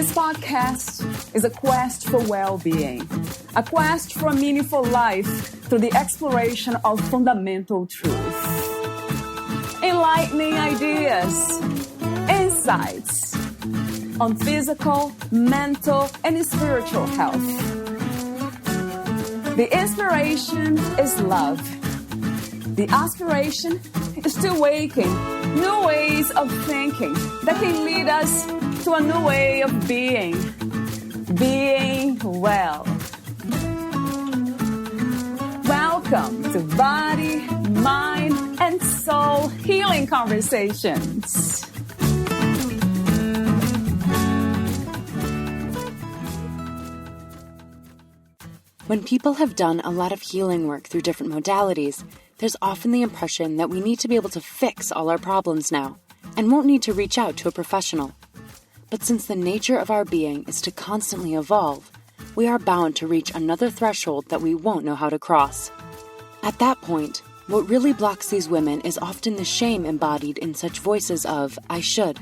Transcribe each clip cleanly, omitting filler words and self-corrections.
This podcast is a quest for well-being, a quest for a meaningful life through the exploration of fundamental truth. Enlightening ideas, insights on physical, mental, and spiritual health. The inspiration is love. The aspiration is to awaken new ways of thinking that can lead us to a new way of being well. Welcome to Body, Mind, and Soul Healing Conversations. When people have done a lot of healing work through different modalities, there's often the impression that we need to be able to fix all our problems now and won't need to reach out to a professional. But since the nature of our being is to constantly evolve, we are bound to reach another threshold that we won't know how to cross. At that point, what really blocks these women is often the shame embodied in such voices of, I should,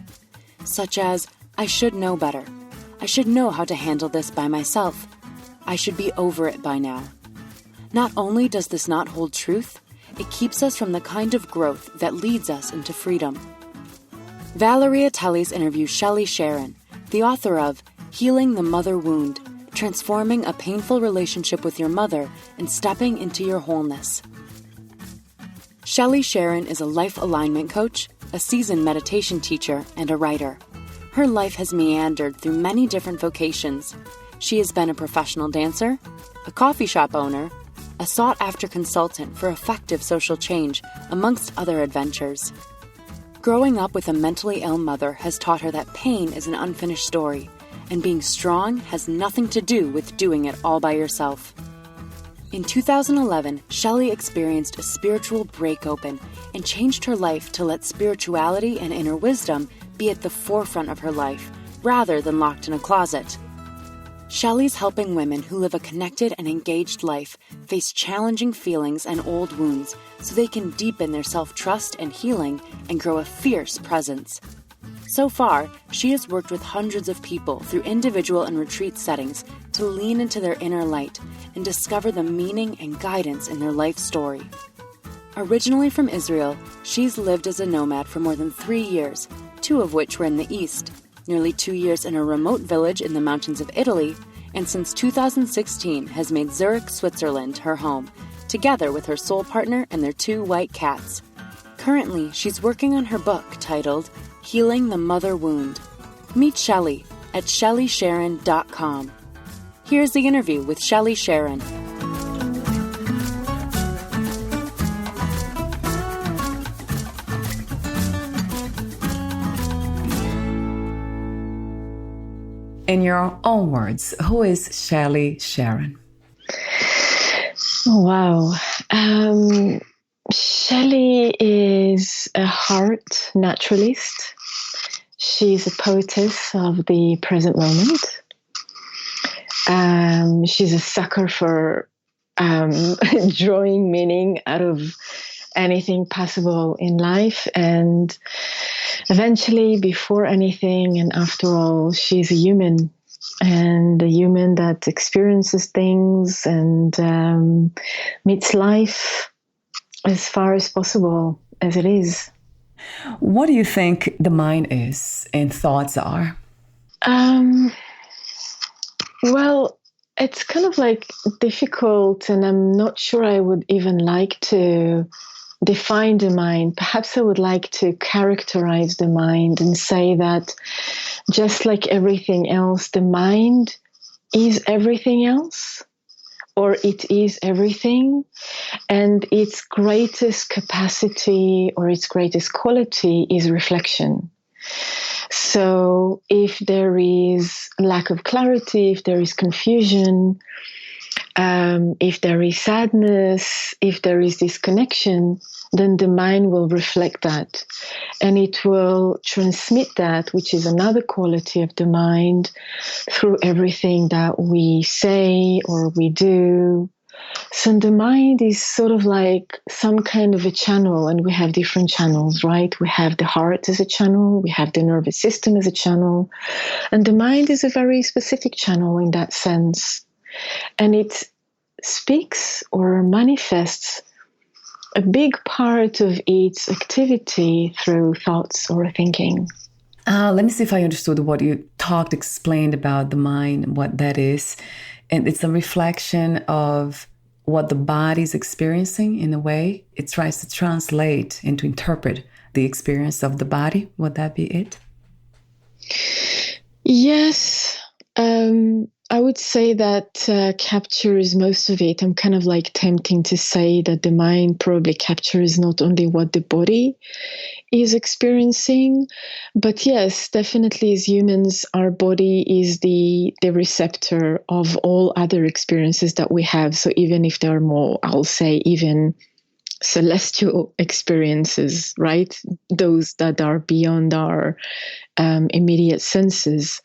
such as, I should know better. I should know how to handle this by myself. I should be over it by now. Not only does this not hold truth, it keeps us from the kind of growth that leads us into freedom. Valeria Teles interviews Sharon, the author of Healing the Mother Wound, Transforming a Painful Relationship with Your Mother and Stepping into Your Wholeness. Sharon is a life alignment coach, a seasoned meditation teacher, and a writer. Her life has meandered through many different vocations. She has been a professional dancer, a coffee shop owner, a sought-after consultant for effective social change, amongst other adventures. Growing up with a mentally ill mother has taught her that pain is an unfinished story, and being strong has nothing to do with doing it all by yourself. In 2011, Shelley experienced a spiritual break open and changed her life to let spirituality and inner wisdom be at the forefront of her life, rather than locked in a closet. Shelley's helping women who live a connected and engaged life face challenging feelings and old wounds so they can deepen their self-trust and healing and grow a fierce presence. So far, she has worked with hundreds of people through individual and retreat settings to lean into their inner light and discover the meaning and guidance in their life story. Originally from Israel, she's lived as a nomad for more than 3 years, 2 of which were in the East, nearly 2 years in a remote village in the mountains of Italy, and since 2016 has made Zurich, Switzerland her home, together with her soul partner and their 2 white cats. Currently, she's working on her book titled Healing the Mother Wound. Meet Shelley at ShellySharon.com. Here's the interview with Sharon. In your own words, who is Sharon? Oh, wow. Shelley is a heart naturalist. She's a poetess of the present moment. She's a sucker for drawing meaning out of anything possible in life. And eventually, before anything and after all, she's a human. And a human that experiences things and meets life as far as possible as it is. What do you think the mind is and thoughts are? Well, it's kind of like difficult, and I'm not sure I would even like to define the mind. Perhaps I would like to characterize the mind and say that just like everything else, the mind is everything else, or it is everything, and its greatest capacity or its greatest quality is reflection. So if there is lack of clarity, if there is confusion, if there is sadness, if there is disconnection, then the mind will reflect that. And it will transmit that, which is another quality of the mind, through everything that we say or we do, So the mind is sort of like some kind of a channel, and we have different channels, right? We have the heart as a channel, we have the nervous system as a channel, and the mind is a very specific channel in that sense. And it speaks or manifests a big part of its activity through thoughts or thinking. Let me see if I understood what you explained about the mind, what that is. And it's a reflection of what the body is experiencing in a way. It tries to translate and to interpret the experience of the body. Would that be it? Yes. I would say that captures most of it. I'm kind of like tempting to say that the mind probably captures not only what the body is experiencing, but yes, definitely as humans, our body is the receptor of all other experiences that we have. So even if there are more, I'll say even celestial experiences, right? Those that are beyond our immediate senses,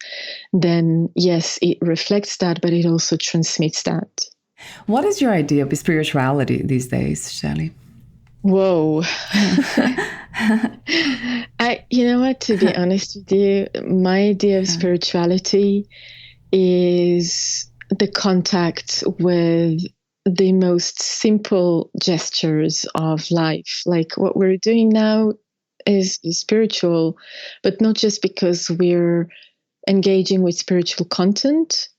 then yes, it reflects that, but it also transmits that. What is your idea of spirituality these days, Shelley? Whoa. You know what, to be honest with you, my idea of spirituality is the contact with the most simple gestures of life. Like what we're doing now is spiritual, but not just because we're engaging with spiritual content,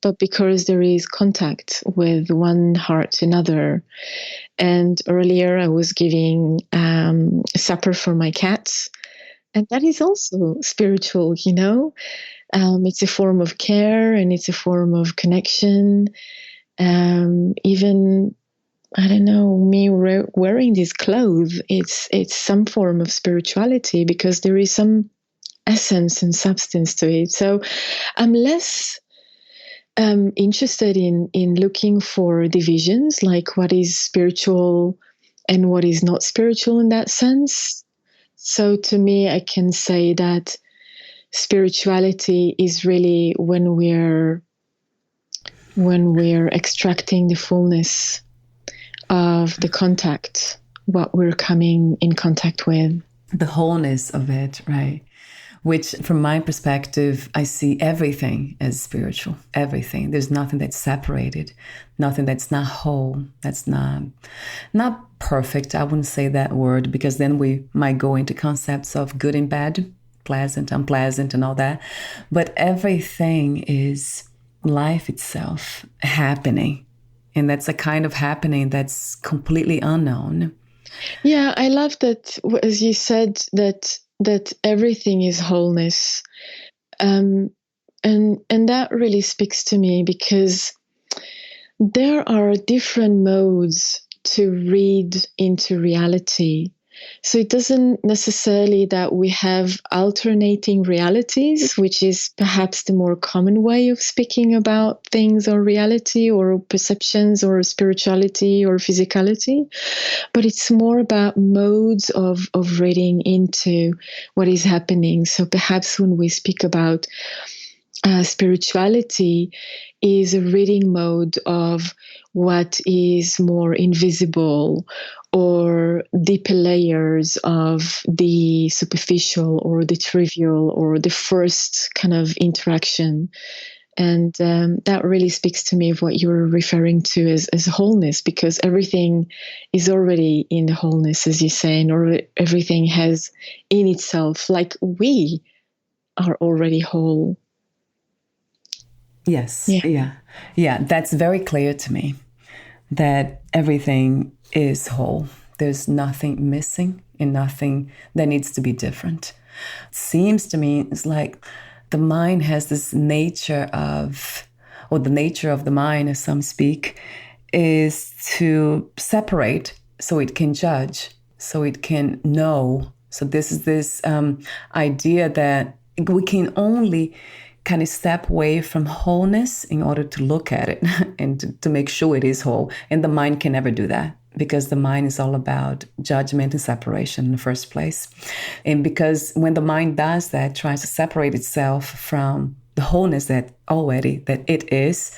but because there is contact with one heart to another. And earlier I was giving supper for my cats, and that is also spiritual, you know? It's a form of care and it's a form of connection. Even, I don't know, me wearing these clothes, it's some form of spirituality because there is some essence and substance to it. So I'm less interested in looking for divisions, like what is spiritual and what is not spiritual in that sense. So to me, I can say that spirituality is really when we're extracting the fullness of the contact, what we're coming in contact with. The wholeness of it, right? Which, from my perspective, I see everything as spiritual. Everything. There's nothing that's separated, nothing that's not whole, that's not perfect. I wouldn't say that word because then we might go into concepts of good and bad, pleasant, unpleasant, and all that. But everything is life itself happening. And that's a kind of happening that's completely unknown. Yeah, I love that, as you said, that everything is wholeness. And that really speaks to me because there are different modes to read into reality. So it doesn't necessarily that we have alternating realities, which is perhaps the more common way of speaking about things or reality or perceptions or spirituality or physicality, but it's more about modes of reading into what is happening. So perhaps when we speak about spirituality is a reading mode of what is more invisible or deeper layers of the superficial or the trivial or the first kind of interaction. And that really speaks to me of what you're referring to as wholeness, because everything is already in the wholeness, as you're saying, or everything has in itself, like we are already whole. Yes. Yeah. That's very clear to me that everything is whole. There's nothing missing and nothing that needs to be different. It seems to me it's like the mind has this nature of, or the nature of the mind, as some speak, is to separate so it can judge, so it can know. So this is this idea that we can only kind of step away from wholeness in order to look at it and to make sure it is whole. And the mind can never do that because the mind is all about judgment and separation in the first place. And because when the mind does that, tries to separate itself from the wholeness that it is,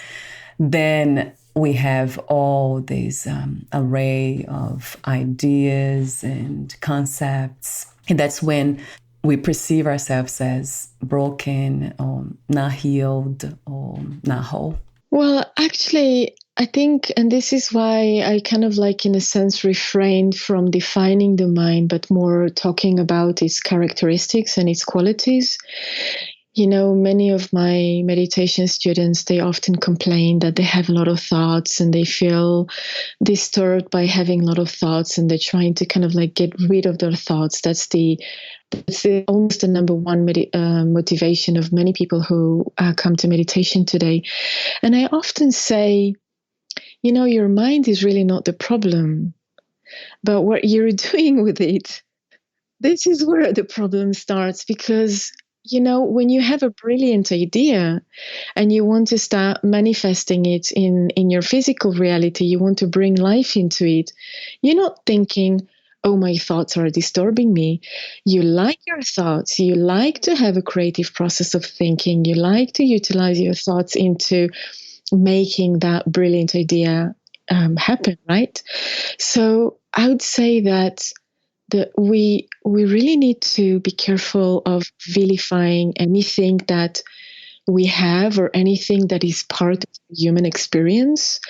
then we have all this array of ideas and concepts. And that's when we perceive ourselves as broken or not healed or not whole. Well, actually, I think, and this is why I kind of like, in a sense, refrained from defining the mind, but more talking about its characteristics and its qualities. You know, many of my meditation students, they often complain that they have a lot of thoughts and they feel disturbed by having a lot of thoughts, and they're trying to kind of like get rid of their thoughts. That's almost the number one motivation of many people who come to meditation today. And I often say, you know, your mind is really not the problem, but what you're doing with it, this is where the problem starts. Because, you know, when you have a brilliant idea and you want to start manifesting it in your physical reality, you want to bring life into it, you're not thinking, oh, my thoughts are disturbing me. You like your thoughts. You like to have a creative process of thinking. You like to utilize your thoughts into making that brilliant idea happen, right? So I would say that we really need to be careful of vilifying anything that we have or anything that is part of the human experience.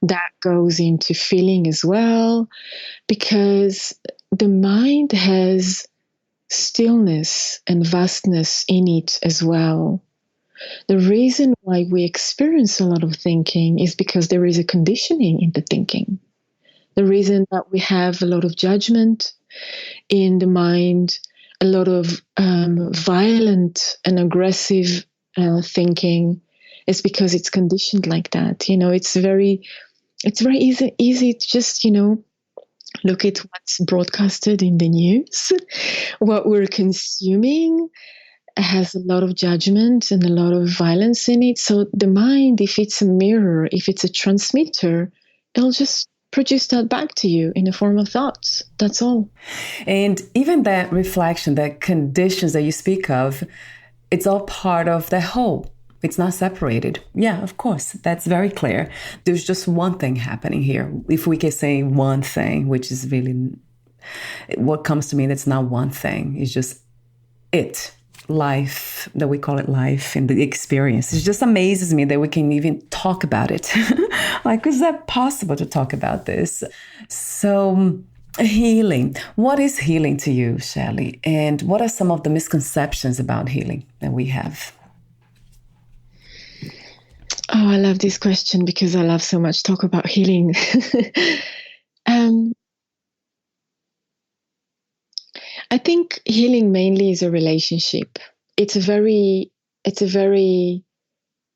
That goes into feeling as well, because the mind has stillness and vastness in it as well. The reason why we experience a lot of thinking is because there is a conditioning in the thinking. The reason that we have a lot of judgment in the mind, a lot of violent and aggressive thinking, is because it's conditioned like that. You know, it's very easy to just, you know, look at what's broadcasted in the news. What we're consuming has a lot of judgment and a lot of violence in it. So the mind, if it's a mirror, if it's a transmitter, it'll just produce that back to you in the form of thoughts. That's all. And even that reflection, that conditions that you speak of, it's all part of the whole. It's not separated. Yeah, of course. That's very clear. There's just one thing happening here. If we can say one thing, which is really what comes to me, that's not one thing. It's just life, that we call it life, and the experience. It just amazes me that we can even talk about it. Like, is that possible to talk about this? So healing. What is healing to you, Shelley? And what are some of the misconceptions about healing that we have? Oh, I love this question because I love so much talk about healing. I think healing mainly is a relationship. It's a very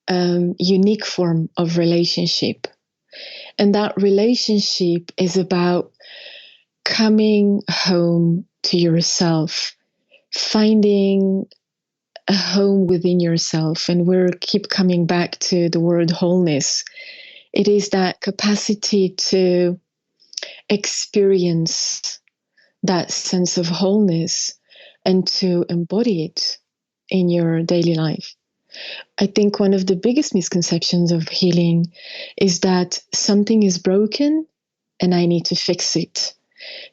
unique form of relationship. And that relationship is about coming home to yourself, finding a home within yourself. And we keep coming back to the word wholeness. It is that capacity to experience that sense of wholeness and to embody it in your daily life. I think one of the biggest misconceptions of healing is that something is broken and I need to fix it.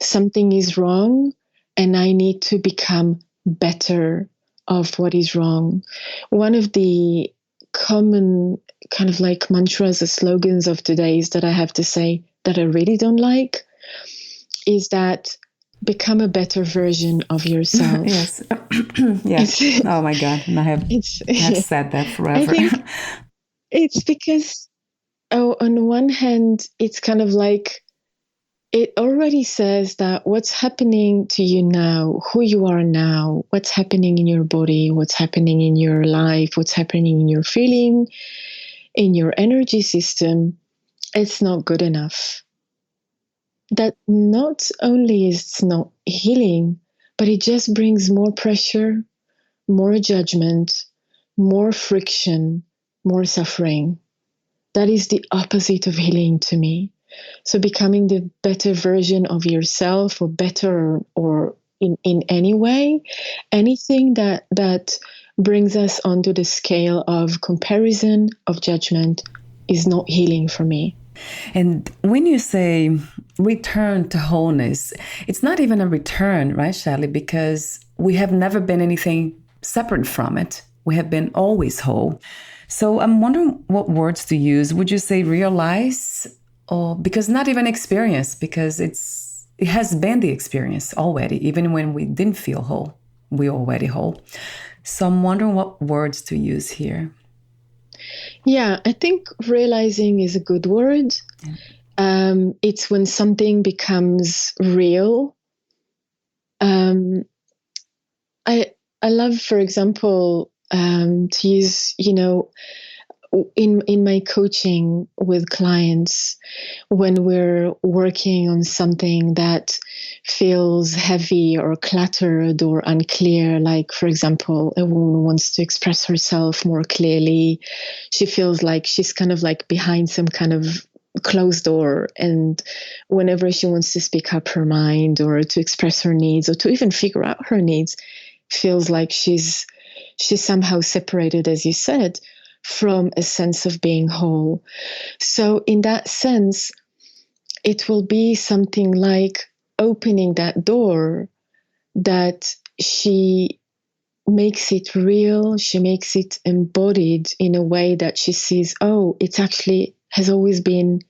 Something is wrong and I need to become better of what is wrong. One of the common kind of like mantras or slogans of today is that I have to say that I really don't like is that become a better version of yourself. Yes. Yes. Oh my God. And I've said that forever. I think it's because, on one hand, it's kind of like, it already says that what's happening to you now, who you are now, what's happening in your body, what's happening in your life, what's happening in your feeling, in your energy system, it's not good enough. That not only is it's not healing, but it just brings more pressure, more judgment, more friction, more suffering. That is the opposite of healing to me. So becoming the better version of yourself, or better, or in any way, anything that brings us onto the scale of comparison, of judgment, is not healing for me. And when you say return to wholeness, it's not even a return, right, Shelley? Because we have never been anything separate from it. We have been always whole. So I'm wondering what words to use. Would you say realize, or because not even experience, because it has been the experience already, even when we didn't feel whole, we're already whole. So I'm wondering what words to use here. Yeah, I think realizing is a good word. It's when something becomes real. I love, for example, to use, in my coaching with clients, when we're working on something that feels heavy or cluttered or unclear, like, for example, a woman wants to express herself more clearly. She feels like she's kind of like behind some kind of closed door, and whenever she wants to speak up her mind or to express her needs or to even figure out her needs, feels like she's somehow separated, as you said, from a sense of being whole. So in that sense, it will be something like opening that door, that she makes it real, she makes it embodied in a way that she sees, oh, it actually has always been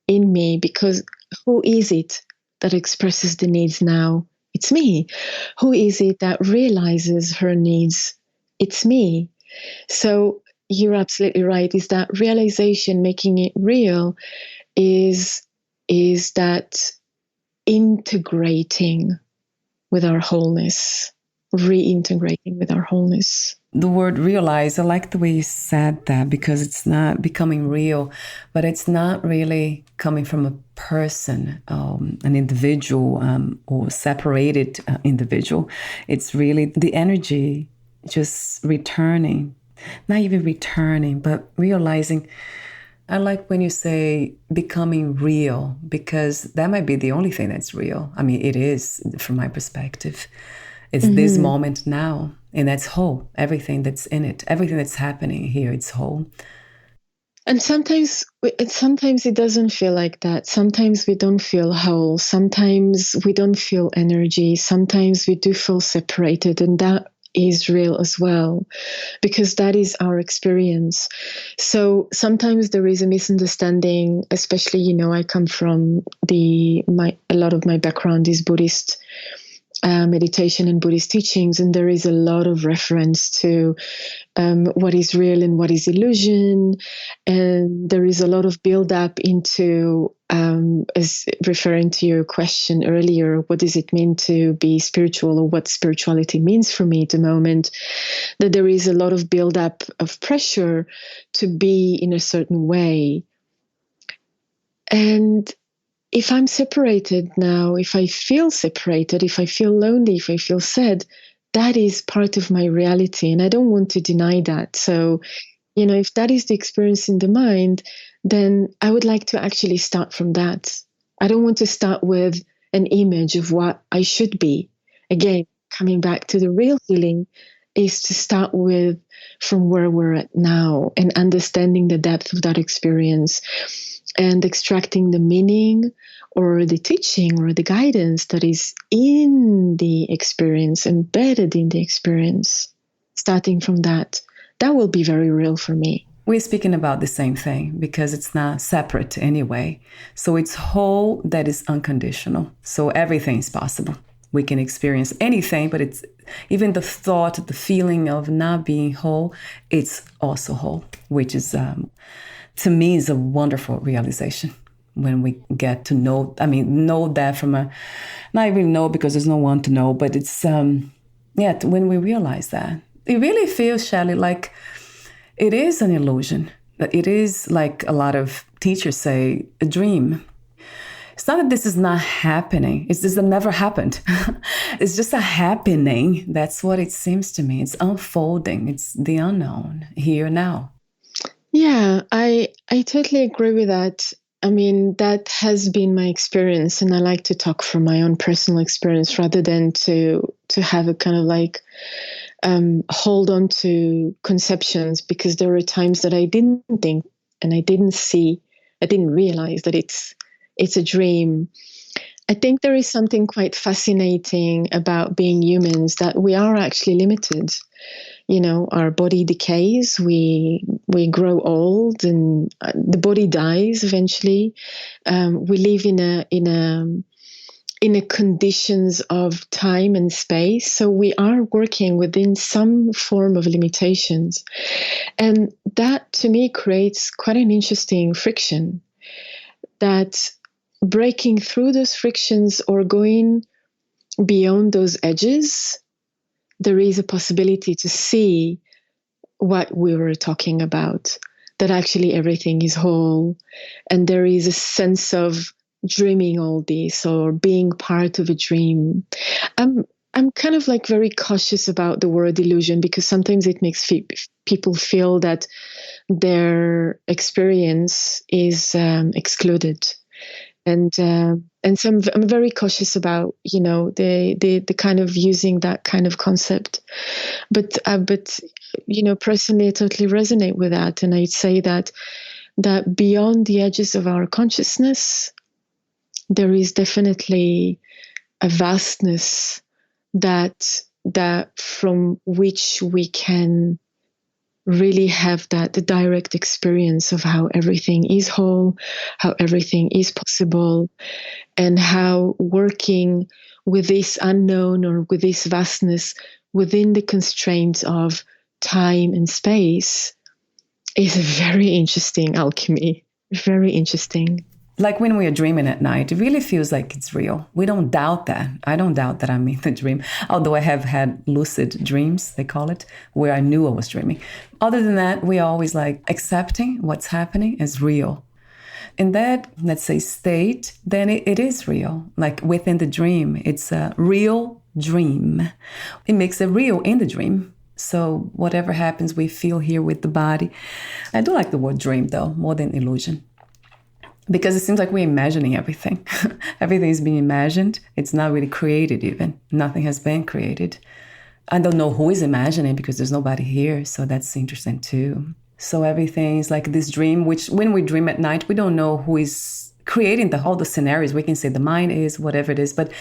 in me, because who is it that expresses the needs now? It's me. Who is it that realizes her needs? It's me. So you're absolutely right. Is that realization, making it real, is that integrating with our wholeness, reintegrating with our wholeness. The word realize, I like the way you said that, because it's not becoming real, but it's not really coming from a person, an individual, or separated individual. It's really the energy just returning, not even returning, but realizing. I like when you say becoming real, because that might be the only thing that's real. I mean, it is from my perspective. It's this moment now, and that's whole. Everything that's in it, everything that's happening here, it's whole. And sometimes it doesn't feel like that. Sometimes we don't feel whole. Sometimes we don't feel energy. Sometimes we do feel separated, and that is real as well, because that is our experience. So sometimes there is a misunderstanding, especially, I come from a lot of my background is Buddhist meditation and Buddhist teachings, and there is a lot of reference to what is real and what is illusion, and there is a lot of build up into, as referring to your question earlier, what does it mean to be spiritual, or what spirituality means for me at the moment, that there is a lot of build up of pressure to be in a certain way. And if I'm separated now, if I feel separated, if I feel lonely, if I feel sad, that is part of my reality, and I don't want to deny that. So, if that is the experience in the mind, then I would like to actually start from that. I don't want to start with an image of what I should be. Again, coming back to the real healing is to start with from where we're at now and understanding the depth of that experience, and extracting the meaning or the teaching or the guidance that is in the experience, embedded in the experience. Starting from that will be very real for me. We're speaking about the same thing, because it's not separate anyway. So it's whole, that is unconditional. So everything is possible. We can experience anything, but it's even the thought, the feeling of not being whole, it's also whole, which is, to me, is a wonderful realization when we get to know that from not even know because there's no one to know, but it's, when we realize that, it really feels, Shelley, like it is an illusion. It is, like a lot of teachers say, a dream. It's not that this is not happening. It's just that it never happened. It's just a happening. That's what it seems to me. It's unfolding. It's the unknown here now. Yeah, I totally agree with that. I mean, that has been my experience, and I like to talk from my own personal experience rather than to have a kind of like hold on to conceptions, because there were times that I didn't think and I didn't see I didn't realize that it's a dream. I think there is something quite fascinating about being humans, that we are actually limited. Our body decays, we grow old, and the body dies eventually. We live in a conditions of time and space, so we are working within some form of limitations, and that to me creates quite an interesting friction. That breaking through those frictions or going beyond those edges, there is a possibility to see what we were talking about, that actually everything is whole, and there is a sense of dreaming all this or being part of a dream. I'm kind of like very cautious about the word illusion, because sometimes it makes people feel that their experience is excluded. And so I'm very cautious about, the kind of using that kind of concept. But personally, I totally resonate with that. And I'd say that beyond the edges of our consciousness, there is definitely a vastness that from which we can really have the direct experience of how everything is whole, how everything is possible, and how working with this unknown or with this vastness within the constraints of time and space is a very interesting alchemy. Very interesting. Like when we are dreaming at night, it really feels like it's real. We don't doubt that. I don't doubt that I'm in the dream, although I have had lucid dreams, they call it, where I knew I was dreaming. Other than that, we are always like accepting what's happening as real. In that, let's say, state, then it is real. Like within the dream, it's a real dream. It makes it real in the dream. So whatever happens, we feel here with the body. I do like the word dream, though, more than illusion. Because it seems like we're imagining everything. Everything is being imagined. It's not really created even. Nothing has been created. I don't know who is imagining because there's nobody here. So that's interesting too. So everything is like this dream, which when we dream at night, we don't know who is creating all the scenarios. We can say the mind is, whatever it is, but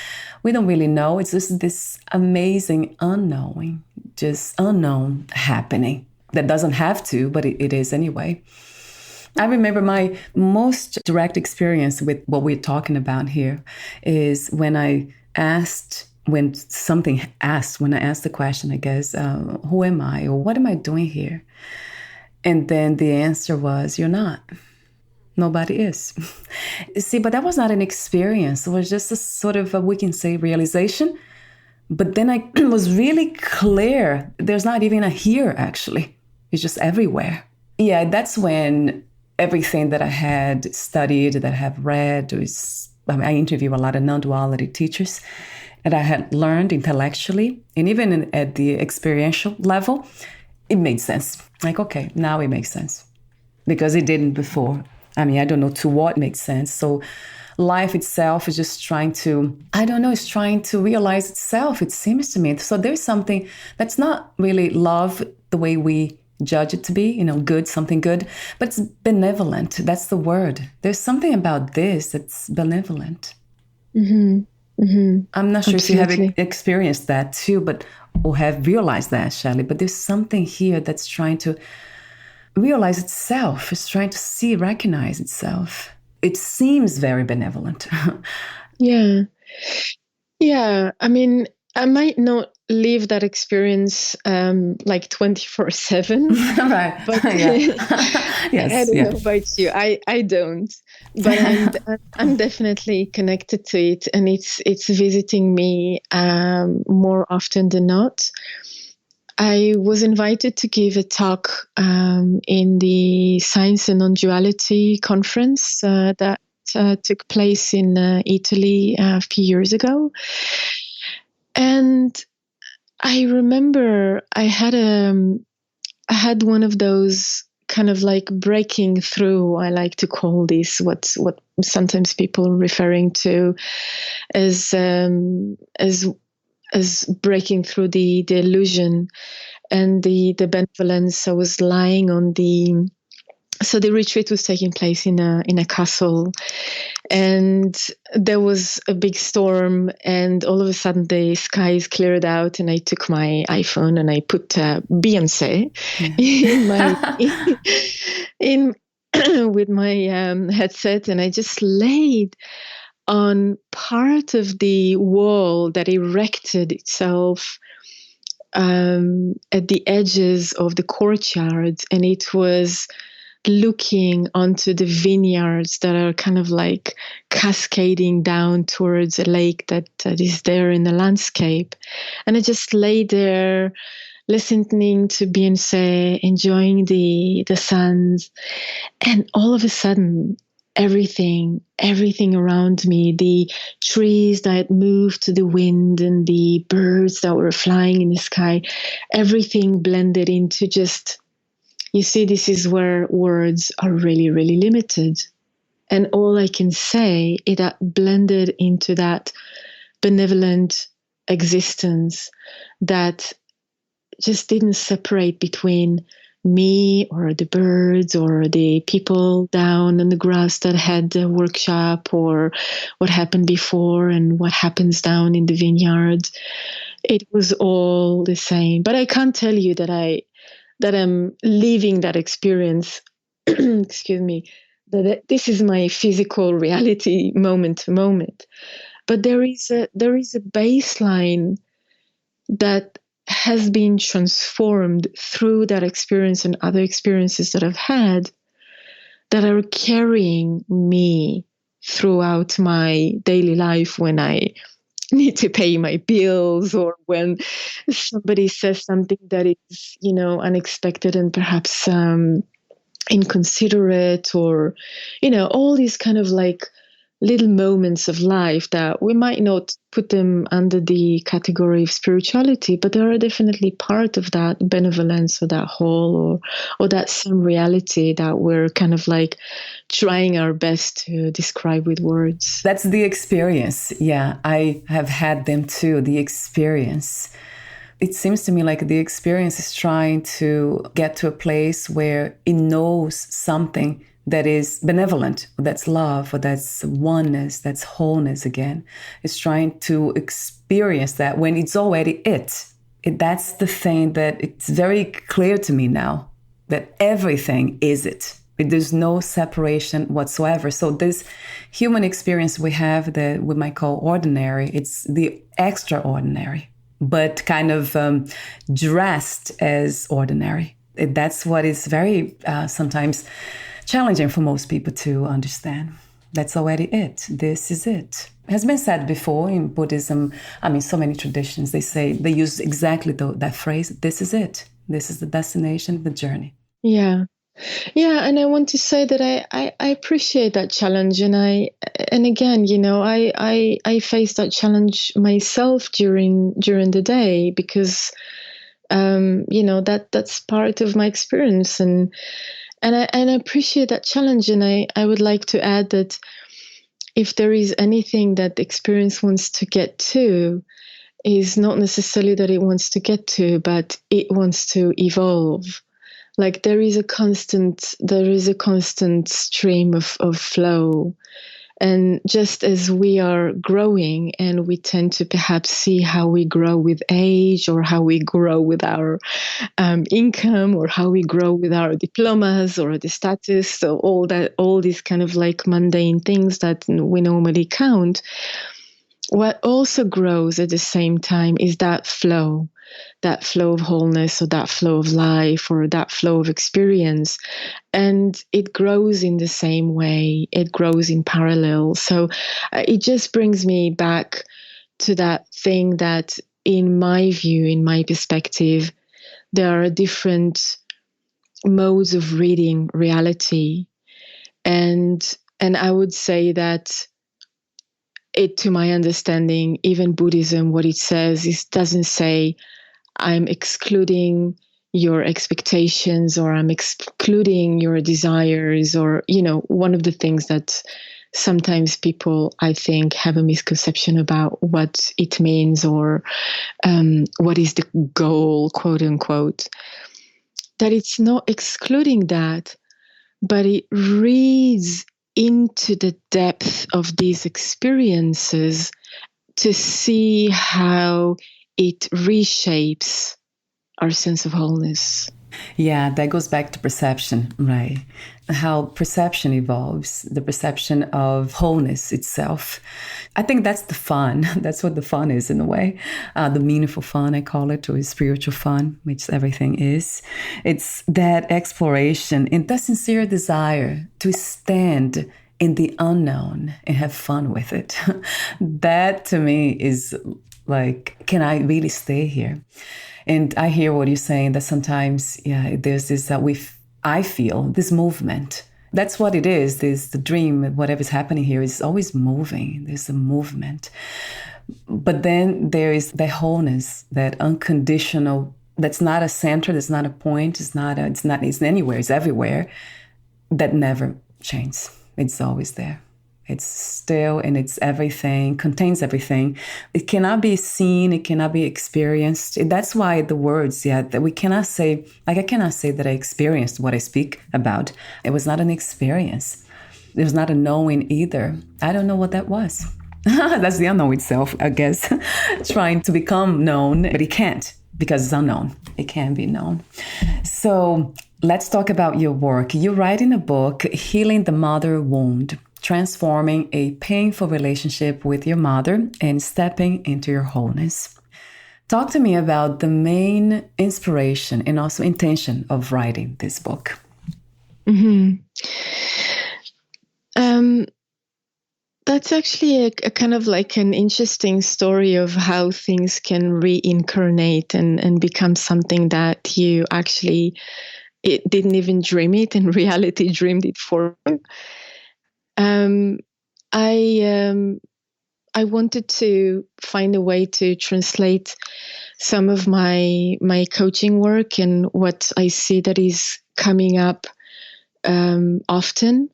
we don't really know. It's just this amazing unknowing, just unknown happening that doesn't have to, but it is anyway. I remember my most direct experience with what we're talking about here is when I asked the question, I guess, who am I or what am I doing here? And then the answer was, you're not. Nobody is. See, but that was not an experience. It was just a sort of, we can say, realization. But then I was really clear. There's not even a here, actually. It's just everywhere. Yeah, that's when everything that I had studied, that I have read, I interview a lot of non-duality teachers, and I had learned intellectually, and even at the experiential level, it made sense. Like, okay, now it makes sense. Because it didn't before. I mean, I don't know to what makes sense. So life itself is just trying to realize itself, it seems to me. So there's something that's not really love the way we judge it to be, good, something good, but it's benevolent. That's the word. There's something about this that's benevolent. Mm-hmm. Mm-hmm. I'm not sure Absolutely. If you have experienced that too, or have realized that, Shelley, but there's something here that's trying to realize itself. It's trying to recognize itself. It seems very benevolent. Yeah. Yeah. I mean, I might not live that experience like 24/7. Right. But yes, I don't know about you. I don't. But I'm definitely connected to it, and it's visiting me more often than not. I was invited to give a talk in the Science and Non-Duality conference that took place in Italy a few years ago. And I remember I had one of those kind of like breaking through. I like to call this what sometimes people are referring to as breaking through the illusion and the benevolence. I was lying on the So the retreat was taking place in a castle, and there was a big storm, and all of a sudden the skies cleared out, and I took my iPhone and I put Beyonce in my in with my headset, and I just laid on part of the wall that erected itself at the edges of the courtyard, and it was looking onto the vineyards that are kind of like cascading down towards a lake that is there in the landscape. And I just lay there listening to Beyonce, enjoying the sounds, and all of a sudden everything around me, the trees that moved to the wind and the birds that were flying in the sky, everything blended into just, you see, this is where words are really, really limited. And all I can say is that blended into that benevolent existence that just didn't separate between me or the birds or the people down in the grass that had the workshop, or what happened before and what happens down in the vineyard. It was all the same. But I can't tell you that I'm living that experience, excuse me, that this is my physical reality moment to moment. But there is a baseline that has been transformed through that experience and other experiences that I've had that are carrying me throughout my daily life when I need to pay my bills, or when somebody says something that is, unexpected and perhaps inconsiderate, or, all these kind of like little moments of life that we might not put them under the category of spirituality, but they are definitely part of that benevolence, or that whole, or that same reality that we're kind of like trying our best to describe with words. That's the experience. Yeah, I have had them too, the experience. It seems to me like the experience is trying to get to a place where it knows something that is benevolent, that's love, or that's oneness, that's wholeness again. It's trying to experience that when it's already it. That's the thing that it's very clear to me now, that everything is it. There's no separation whatsoever. So this human experience we have that we might call ordinary, it's the extraordinary, but kind of dressed as ordinary. That's what is very sometimes challenging for most people to understand. That's already it. This is it. It has been said before in Buddhism. So many traditions, they use exactly that phrase. This is it. This is the destination, the journey. Yeah. Yeah. And I want to say that I appreciate that challenge. And again, I face that challenge myself during the day, because, that's part of my experience. And I appreciate that challenge. And I would like to add that if there is anything that the experience wants to get to, is not necessarily that it wants to get to, but it wants to evolve. Like there is a constant stream of flow. And just as we are growing, and we tend to perhaps see how we grow with age, or how we grow with our income, or how we grow with our diplomas or the status, so all these kind of like mundane things that we normally count, what also grows at the same time is that flow of wholeness, or that flow of life, or that flow of experience. And it grows in the same way. It grows in parallel. So it just brings me back to that thing that, in my view, in my perspective, there are different modes of reading reality. And I would say that to my understanding, even Buddhism, what it says is, doesn't say, I'm excluding your expectations, or I'm excluding your desires, or, one of the things that sometimes people, I think, have a misconception about what it means, or what is the goal, quote unquote, that it's not excluding that, but it reads into the depth of these experiences to see how it reshapes our sense of wholeness. Yeah, that goes back to perception, right? How perception evolves, the perception of wholeness itself. I think that's the fun. That's what the fun is in a way. The meaningful fun, I call it, or spiritual fun, which everything is. It's that exploration and that sincere desire to stand in the unknown and have fun with it. That to me is like, can I really stay here? And I hear what you're saying, that sometimes, yeah, there's this, I feel this movement. That's what it is. There's the dream, whatever's happening here is always moving. There's a movement. But then there is the wholeness, that unconditional, that's not a center, that's not a point, it's anywhere, it's everywhere, that never changes. It's always there. It's still, and it's everything, contains everything. It cannot be seen, it cannot be experienced. That's why the words, that we cannot say, like I cannot say that I experienced what I speak about. It was not an experience. It was not a knowing either. I don't know what that was. That's the unknown itself, I guess. Trying to become known, but it can't because it's unknown. It can't be known. So let's talk about your work. You write in a book, Healing the Mother Wound, transforming a painful relationship with your mother and stepping into your wholeness. Talk to me about the main inspiration and also intention of writing this book. Mm-hmm. That's actually a kind of like an interesting story of how things can reincarnate and become something that you actually didn't even dream it, and reality dreamed it for you. I wanted to find a way to translate some of my coaching work and what I see that is coming up often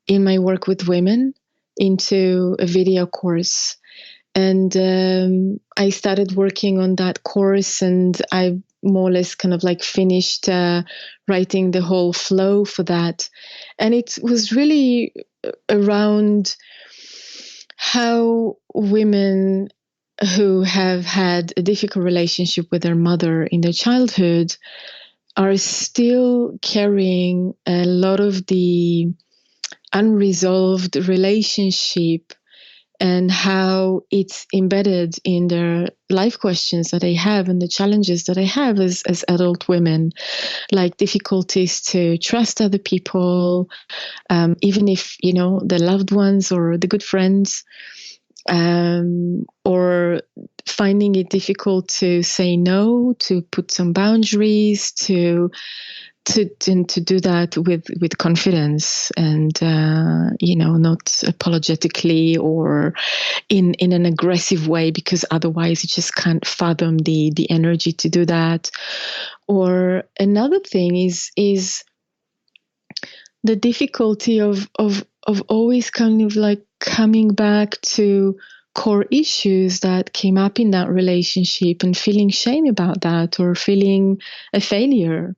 in my work with women into a video course. And I started working on that course, and I more or less kind of like finished writing the whole flow for that. And it was really around how women who have had a difficult relationship with their mother in their childhood are still carrying a lot of the unresolved relationship, and how it's embedded in their life questions that they have and the challenges that they have as adult women, like difficulties to trust other people, even if, the loved ones or the good friends, or finding it difficult to say no, to put some boundaries, to do that with confidence and, not apologetically or in an aggressive way, because otherwise you just can't fathom the energy to do that. Or another thing is the difficulty of always kind of like coming back to core issues that came up in that relationship and feeling shame about that, or feeling a failure.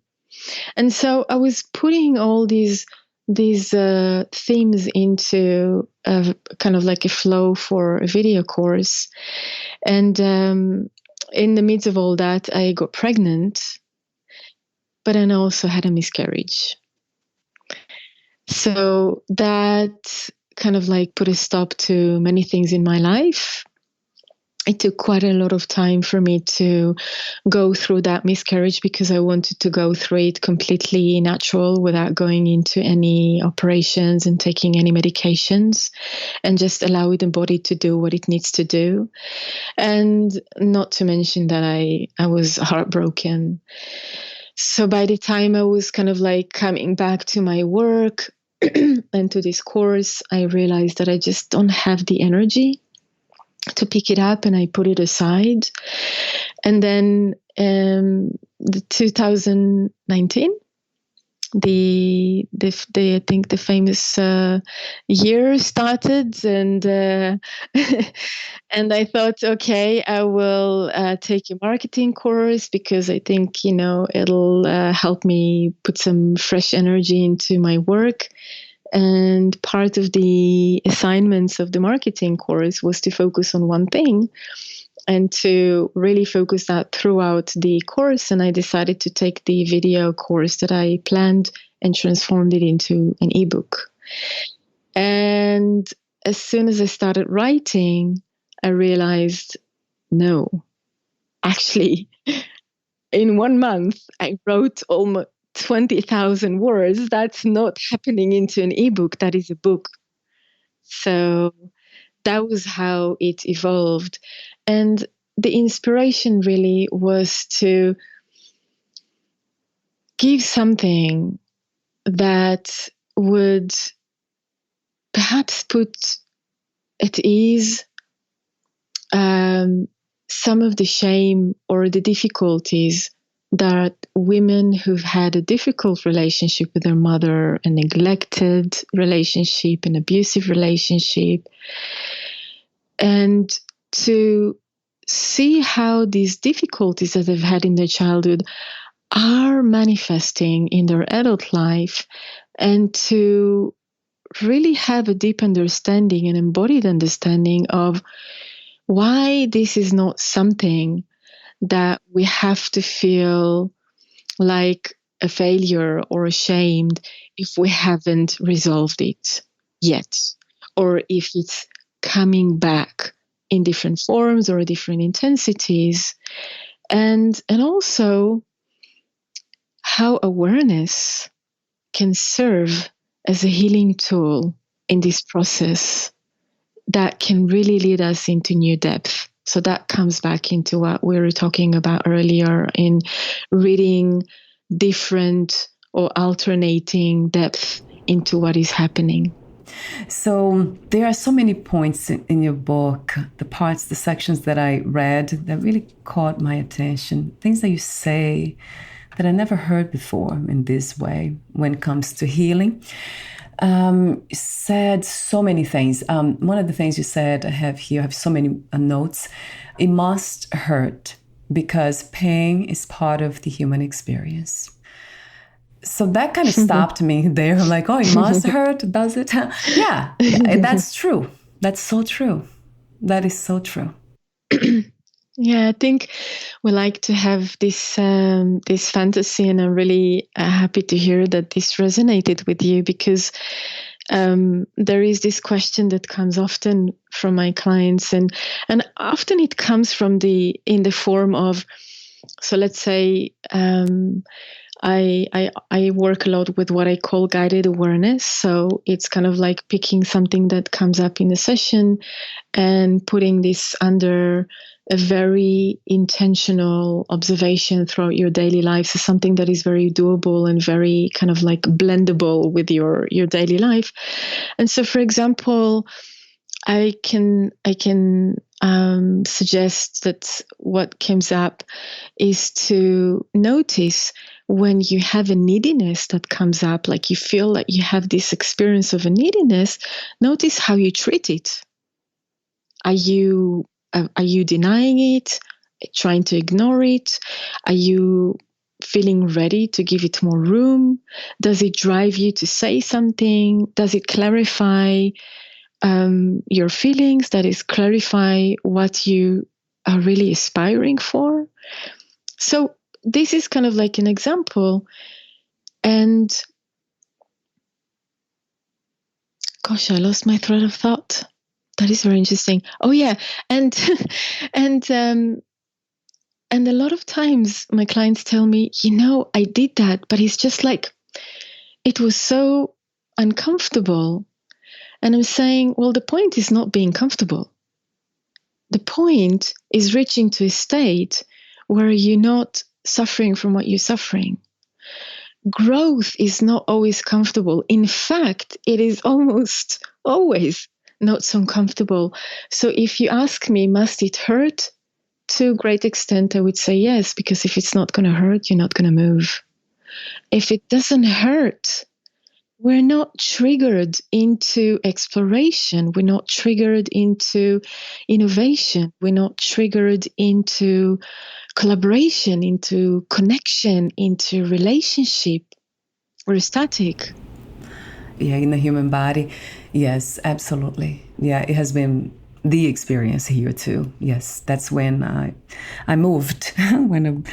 And so I was putting all these themes into a kind of like a flow for a video course. And in the midst of all that, I got pregnant, but then I also had a miscarriage. So that kind of like put a stop to many things in my life. It took quite a lot of time for me to go through that miscarriage, because I wanted to go through it completely natural without going into any operations and taking any medications, and just allow the body to do what it needs to do. And not to mention that I was heartbroken. So by the time I was kind of like coming back to my work and to this course, I realized that I just don't have the energy to pick it up, and I put it aside. And then the 2019, I think the famous year started, and and I thought, okay, I will take a marketing course because I think it'll help me put some fresh energy into my work. And part of the assignments of the marketing course was to focus on one thing and to really focus that throughout the course. And I decided to take the video course that I planned and transformed it into an ebook. And as soon as I started writing, I realized, no, actually, in 1 month, I wrote almost 20,000 words. That's not happening into an ebook. That is a book. So that was how it evolved. And the inspiration really was to give something that would perhaps put at ease some of the shame or the difficulties that women who've had a difficult relationship with their mother, a neglected relationship, an abusive relationship, and to see how these difficulties that they've had in their childhood are manifesting in their adult life, and to really have a deep understanding, an embodied understanding of why this is not something that we have to feel like a failure or ashamed if we haven't resolved it yet, or if it's coming back in different forms or different intensities, and also how awareness can serve as a healing tool in this process that can really lead us into new depth. So that comes back into what we were talking about earlier in reading different or alternating depth into what is happening. So there are so many points in your book, the sections that I read that really caught my attention. Things that you say that I never heard before in this way when it comes to healing. You said so many things. One of the things you said, I have so many notes. It must hurt because pain is part of the human experience. So that kind of stopped me there. I'm like, oh, it must hurt, does it? Yeah, that's true. That's so true. That is so true. Yeah, I think we like to have this fantasy, and I'm really happy to hear that this resonated with you, because there is this question that comes often from my clients, and often it comes from in the form of, so let's say I work a lot with what I call guided awareness. So it's kind of like picking something that comes up in a session and putting this under a very intentional observation throughout your daily life. So something that is very doable and very kind of like blendable with your daily life. And so, for example, I can suggest that what comes up is to notice when you have a neediness that comes up, like you feel like you have this experience of a neediness, notice how you treat it. Are you denying it, trying to ignore it? Are you feeling ready to give it more room? Does it drive you to say something? Does it clarify your feelings? That is, clarify what you are really aspiring for? So this is kind of like an example. And gosh, I lost my thread of thought. That is very interesting. Oh yeah, and a lot of times my clients tell me, I did that, but it's just like it was so uncomfortable. And I'm saying, well, the point is not being comfortable. The point is reaching to a state where you're not suffering from what you're suffering. Growth is not always comfortable. In fact, it is almost always not so comfortable. So if you ask me, must it hurt? To a great extent, I would say yes, because if it's not going to hurt, you're not going to move. if it doesn't hurt, we're not triggered into exploration. We're not triggered into innovation. We're not triggered into collaboration, into connection, into relationship. We're static. Yeah, in the human body. Yes, absolutely. Yeah, it has been the experience here too. Yes, that's when I moved, when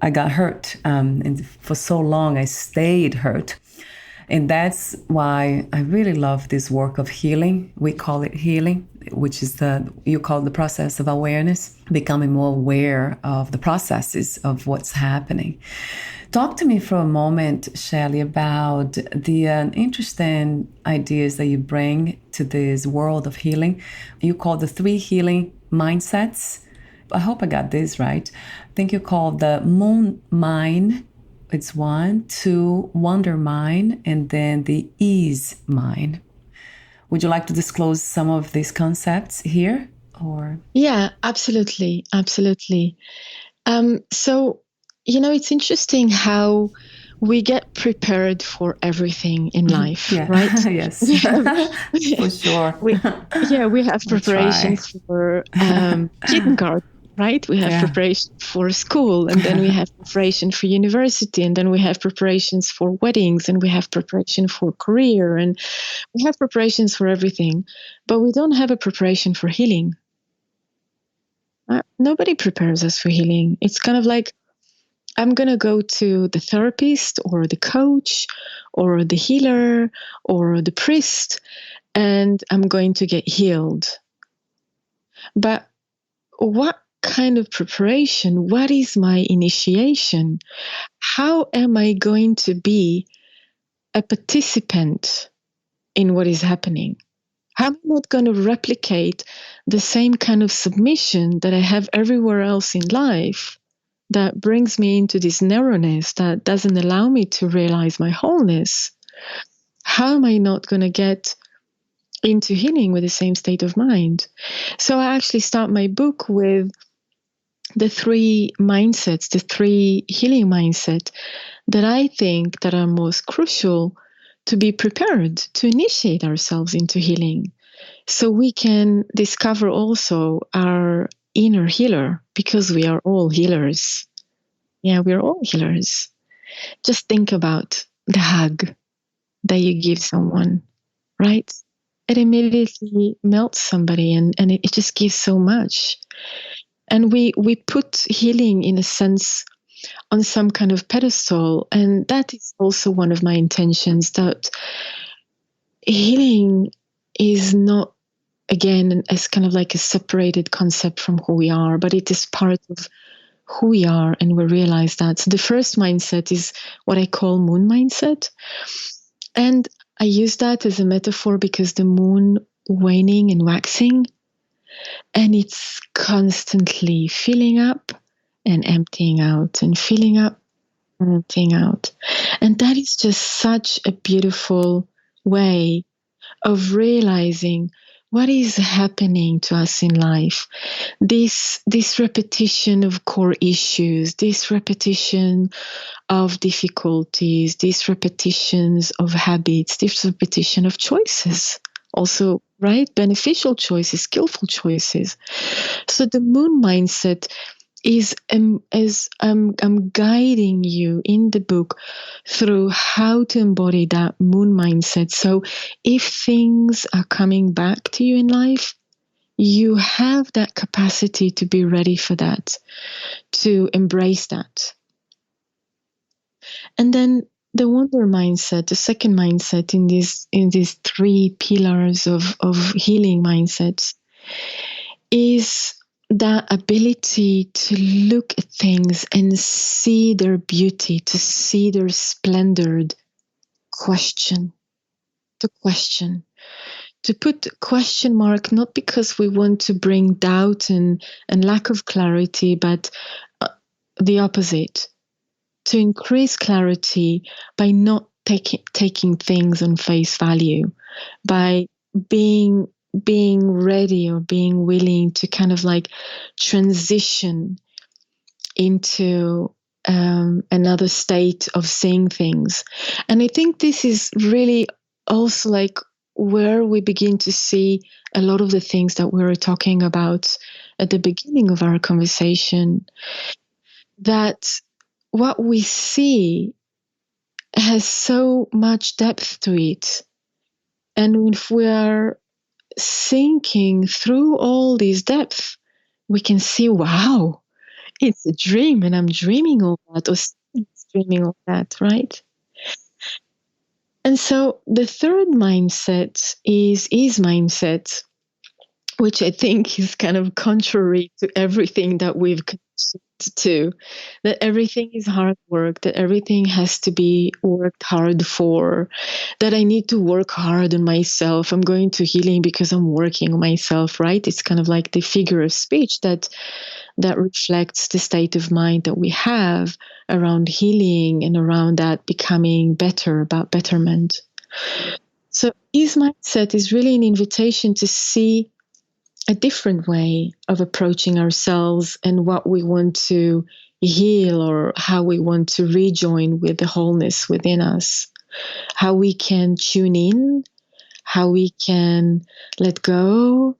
I got hurt. And for so long, I stayed hurt. And that's why I really love this work of healing. We call it healing, which is you call the process of awareness, becoming more aware of the processes of what's happening. Talk to me for a moment, Shelley, about the interesting ideas that you bring to this world of healing. You call the 3 healing mindsets. I hope I got this right. I think you call the moon mind. It's 1, 2, wonder mind, and then the ease mind. Would you like to disclose some of these concepts here? Or yeah, absolutely. So, it's interesting how we get prepared for everything in life, yeah. right? Yes, for sure. We have preparation for kindergarten, right? We have preparation for school, and then we have preparation for university, and then we have preparations for weddings, and we have preparation for career, and we have preparations for everything, but we don't have a preparation for healing. Nobody prepares us for healing. It's kind of like, I'm going to go to the therapist or the coach or the healer or the priest, and I'm going to get healed. But what kind of preparation? What is my initiation? How am I going to be a participant in what is happening? How am I not going to replicate the same kind of submission that I have everywhere else in life that brings me into this narrowness that doesn't allow me to realize my wholeness? How am I not going to get into healing with the same state of mind? So I actually start my book with the 3 mindsets, the 3 healing mindset that I think that are most crucial to be prepared to initiate ourselves into healing, so we can discover also our inner healer, because we are all healers. Yeah, we're all healers. Just think about the hug that you give someone, right? It immediately melts somebody, and it just gives so much. And we put healing, in a sense, on some kind of pedestal. And that is also one of my intentions, that healing is not, again, as kind of like a separated concept from who we are, but it is part of who we are, and we realize that. So the first mindset is what I call moon mindset. And I use that as a metaphor because the moon waning and waxing, and it's constantly filling up and emptying out, and filling up and emptying out. And that is just such a beautiful way of realizing what is happening to us in life. This repetition of core issues, this repetition of difficulties, these repetitions of habits, this repetition of choices. Also, right? Beneficial choices, skillful choices. So the moon mindset is, as I'm guiding you in the book through how to embody that moon mindset. So if things are coming back to you in life, you have that capacity to be ready for that, to embrace that. And then the wonder mindset, the second mindset in these 3 pillars of healing mindsets, is that ability to look at things and see their beauty, to see their splendor, to question, to put question mark, not because we want to bring doubt and lack of clarity, but the opposite, to increase clarity by not taking things on face value, by being ready or being willing to kind of like transition into another state of seeing things. And I think this is really also like where we begin to see a lot of the things that we were talking about at the beginning of our conversation, that what we see has so much depth to it. And if we are sinking through all this depth, we can see, wow, it's a dream and I'm dreaming all that, or someone's dreaming all that, right? And so the third mindset is mindset, which I think is kind of contrary to everything that we've connected to, that everything is hard work, that everything has to be worked hard for, that I need to work hard on myself. I'm going to healing because I'm working on myself, right? It's kind of like the figure of speech that reflects the state of mind that we have around healing and around that becoming better, about betterment. So his mindset is really an invitation to see a different way of approaching ourselves and what we want to heal, or how we want to rejoin with the wholeness within us, how we can tune in, how we can let go,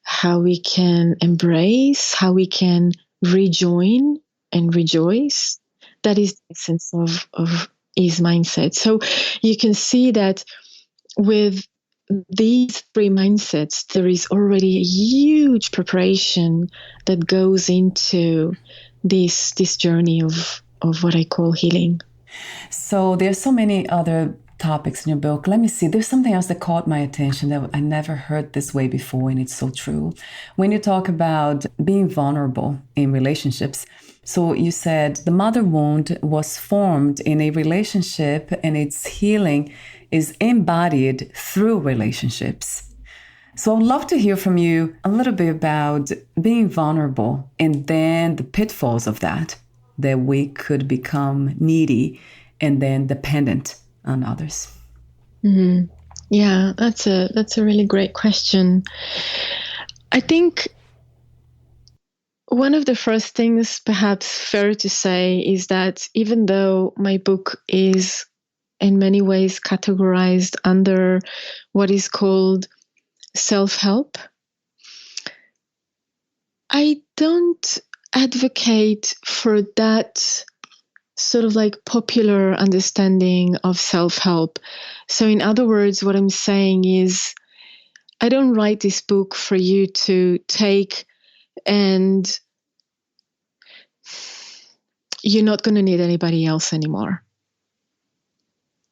how we can embrace, how we can rejoin and rejoice. That is the essence of his mindset. So you can see that with these three mindsets, there is already a huge preparation that goes into this journey of what I call healing. So there's so many other topics in your book. Let me see. There's something else that caught my attention that I never heard this way before, and it's so true. When you talk about being vulnerable in relationships, so you said the mother wound was formed in a relationship and its healing is embodied through relationships. So I'd love to hear from you a little bit about being vulnerable and then the pitfalls of that we could become needy and then dependent on others. Mm-hmm. Yeah, that's a really great question. I think one of the first things perhaps fair to say is that even though my book is in many ways categorized under what is called self-help, I don't advocate for that sort of like popular understanding of self-help. So in other words, what I'm saying is, I don't write this book for you to take and you're not going to need anybody else anymore.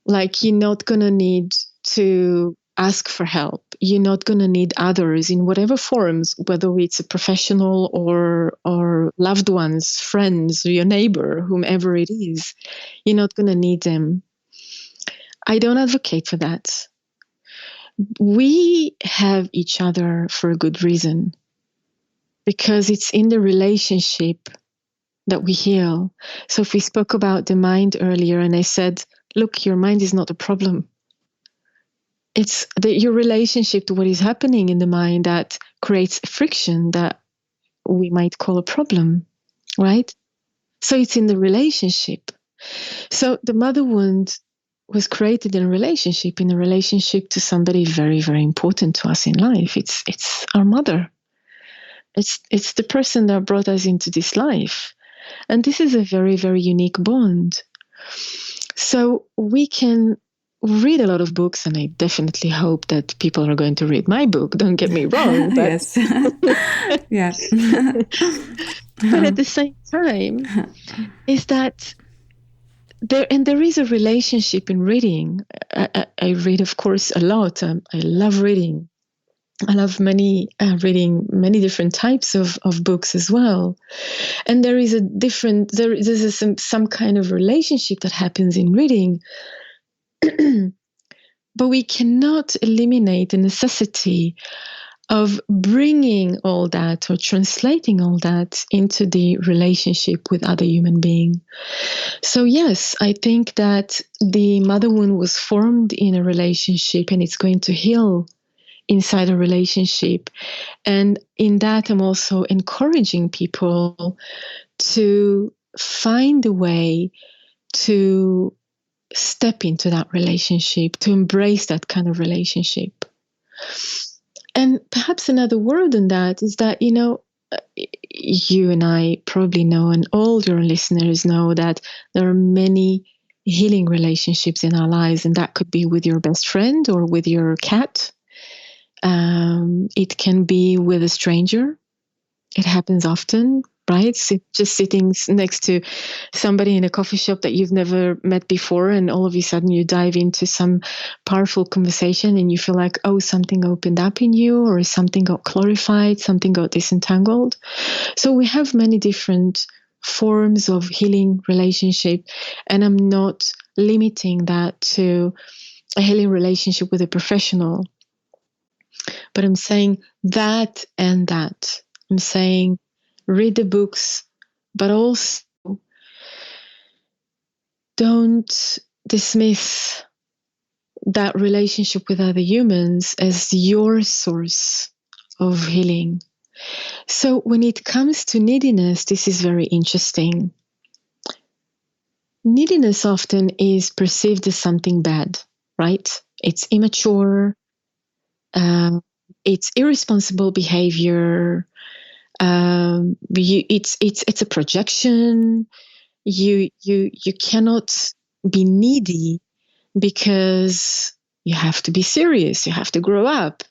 Like, you're not going to need to ask for help. You're not going to need others in whatever forms, whether it's a professional or loved ones, friends, or your neighbor, whomever it is. You're not going to need them. I don't advocate for that. We have each other for a good reason, because it's in the relationship that we heal. So if we spoke about the mind earlier and I said, look, your mind is not a problem. It's your relationship to what is happening in the mind that creates friction that we might call a problem, right? So it's in the relationship. So the mother wound was created in a relationship to somebody very, very important to us in life. It's our mother. It's the person that brought us into this life. And this is a very, very unique bond. So we can read a lot of books, and I definitely hope that people are going to read my book. Don't get me wrong. But Yes. Yes. But at the same time, is that there is a relationship in reading. I read, of course, a lot. I love reading. I love reading many different types of books as well. And there is some kind of relationship that happens in reading. But we cannot eliminate the necessity of bringing all that or translating all that into the relationship with other human beings. So yes, I think that the mother wound was formed in a relationship, and it's going to heal inside a relationship. And in that, I'm also encouraging people to find a way to step into that relationship, to embrace that kind of relationship. And perhaps another word on that is that, you and I probably know, and all your listeners know, that there are many healing relationships in our lives, and that could be with your best friend or with your cat. It can be with a stranger. It happens often, right? Just sitting next to somebody in a coffee shop that you've never met before, and all of a sudden you dive into some powerful conversation and you feel like, oh, something opened up in you, or something got clarified, something got disentangled. So we have many different forms of healing relationship, and I'm not limiting that to a healing relationship with a professional, but I'm saying that and that. I'm saying read the books, but also don't dismiss that relationship with other humans as your source of healing. So when it comes to neediness, this is very interesting. Neediness often is perceived as something bad, right? It's immature, it's irresponsible behavior, it's a projection. You cannot be needy because you have to be serious. You have to grow up.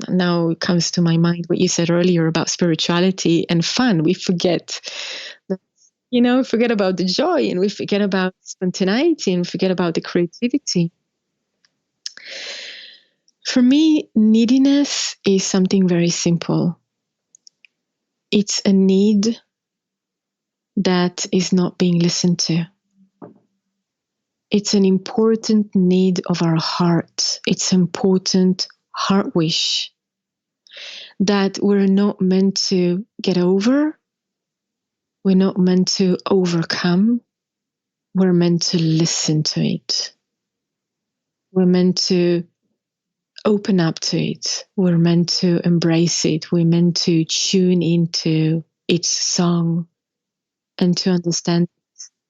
Now it comes to my mind what you said earlier about spirituality and fun. We forget, forget about the joy, and we forget about spontaneity, and forget about the creativity. For me, neediness is something very simple. It's a need that is not being listened to. It's an important need of our heart. It's an important heart wish that we're not meant to get over. We're not meant to overcome. We're meant to listen to it. We're meant to open up to it. We're meant to embrace it. We're meant to tune into its song and to understand.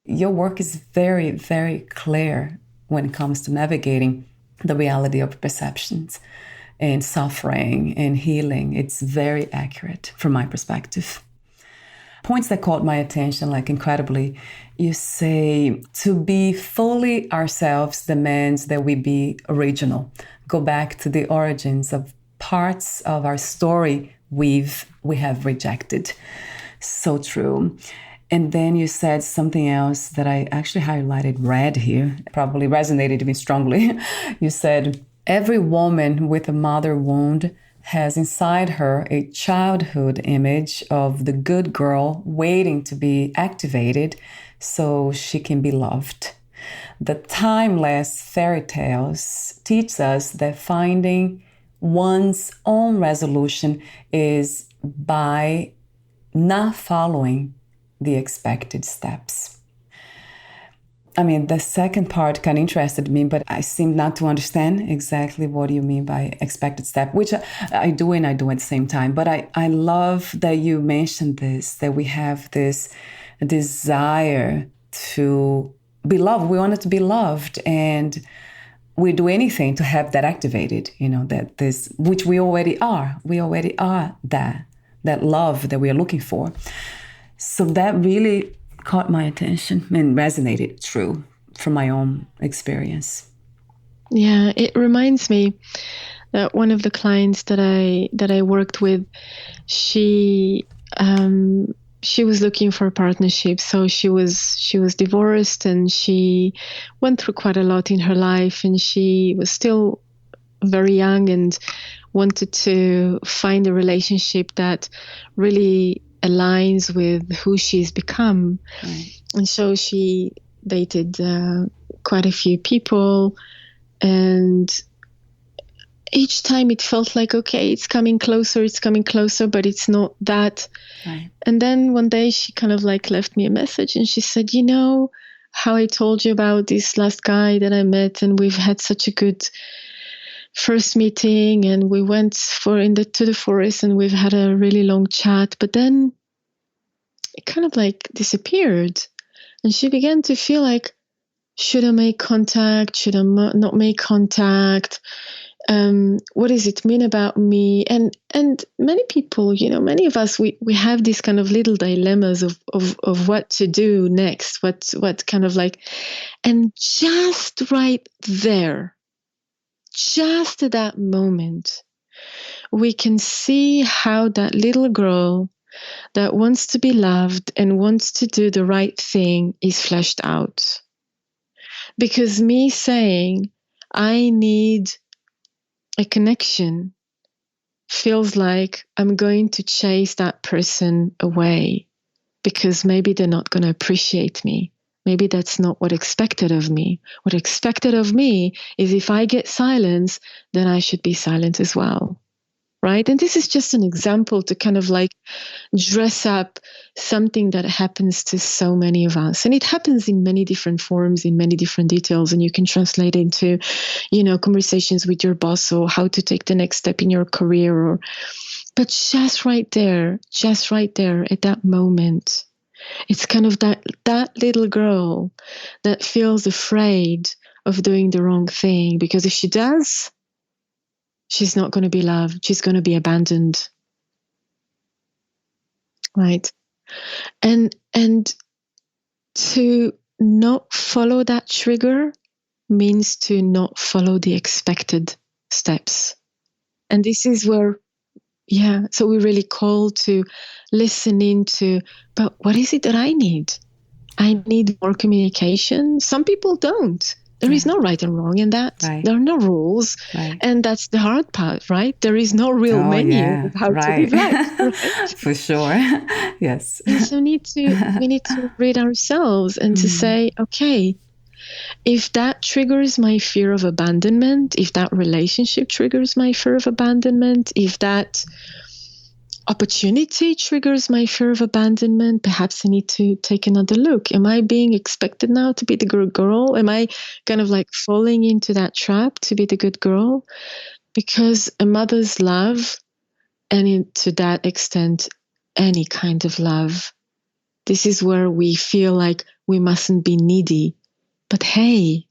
Your work is very, very clear when it comes to navigating the reality of perceptions and suffering and healing. It's very accurate from my perspective. Points that caught my attention, like incredibly, you say to be fully ourselves demands that we be original. Go back to the origins of parts of our story we have rejected. So true. And then you said something else that I actually highlighted red here, probably resonated even strongly. You said, every woman with a mother wound has inside her a childhood image of the good girl waiting to be activated so she can be loved. The timeless fairy tales teach us that finding one's own resolution is by not following the expected steps. I mean, the second part kind of interested me, but I seem not to understand exactly what you mean by expected step, which I do and I do at the same time. But I love that you mentioned this, that we have this desire to be loved. We want to be loved, and we do anything to have that activated, that this, which we already are. We already are that love that we are looking for. So that really caught my attention and resonated true from my own experience. Yeah, it reminds me that one of the clients that I worked with, she was looking for a partnership. So she was divorced, and she went through quite a lot in her life, and she was still very young and wanted to find a relationship that really aligns with who she's become. Right. And so she dated quite a few people, and each time it felt like, okay, it's coming closer, but it's not that. Right. And then one day she kind of like left me a message, and she said, how I told you about this last guy that I met, and we've had such a good first meeting, and we went to the forest, and we've had a really long chat. But then it kind of like disappeared. And she began to feel like, should I make contact? Should I not make contact? What does it mean about me? And many people, many of us, we have these kind of little dilemmas of what to do next, what kind of like, and just right there, just at that moment, we can see how that little girl that wants to be loved and wants to do the right thing is fleshed out. Because me saying, I need a connection, feels like I'm going to chase that person away because maybe they're not going to appreciate me. Maybe that's not what expected of me. What expected of me is if I get silence, then I should be silent as well. Right? And this is just an example to kind of like dress up something that happens to so many of us. And it happens in many different forms, in many different details. And you can translate into, conversations with your boss or how to take the next step in your career. But just right there at that moment, it's kind of that little girl that feels afraid of doing the wrong thing. Because if she does, she's not going to be loved. She's going to be abandoned. Right? And to not follow that trigger means to not follow the expected steps. And this is where, so we're really called to listen into, but what is it that I need? I need more communication. Some people don't. There is no right and wrong in that. Right. There are no rules. Right. And that's the hard part, right? There is no real menu of how to live life. Right? For sure. Yes. And so we need to read ourselves and to say, okay, if that triggers my fear of abandonment, if that relationship triggers my fear of abandonment, if that opportunity triggers my fear of abandonment, perhaps I need to take another look. Am I being expected now to be the good girl? Am I kind of like falling into that trap to be the good girl? Because a mother's love, and to that extent, any kind of love, this is where we feel like we mustn't be needy. But hey,